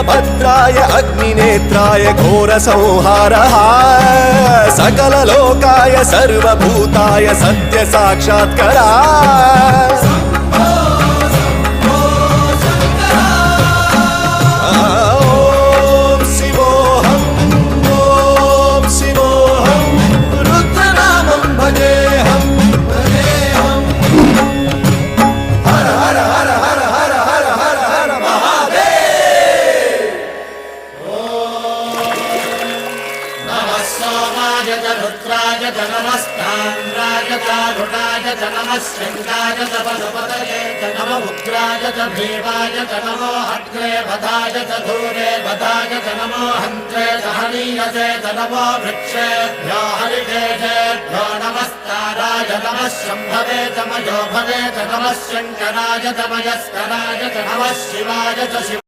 वीरभद्राय अग्निनेत्राय घोरसंहारः सकललोकाय सर्वभूताय सत्यसाक्षात्करा शंकाय च पशुपतये च नमो उग्राय च भीमाय च नमो हत्रे वधाय च धूरे वधाय च नमो हन्त्रे च हनीयसे च नमो वृक्षेभ्यो हरिकेशेभ्यो नमस्काराय नमः शम्भवे च मयो भवे च नमः शङ्कराय च मयस्कराय च नमः शिवाय च शिव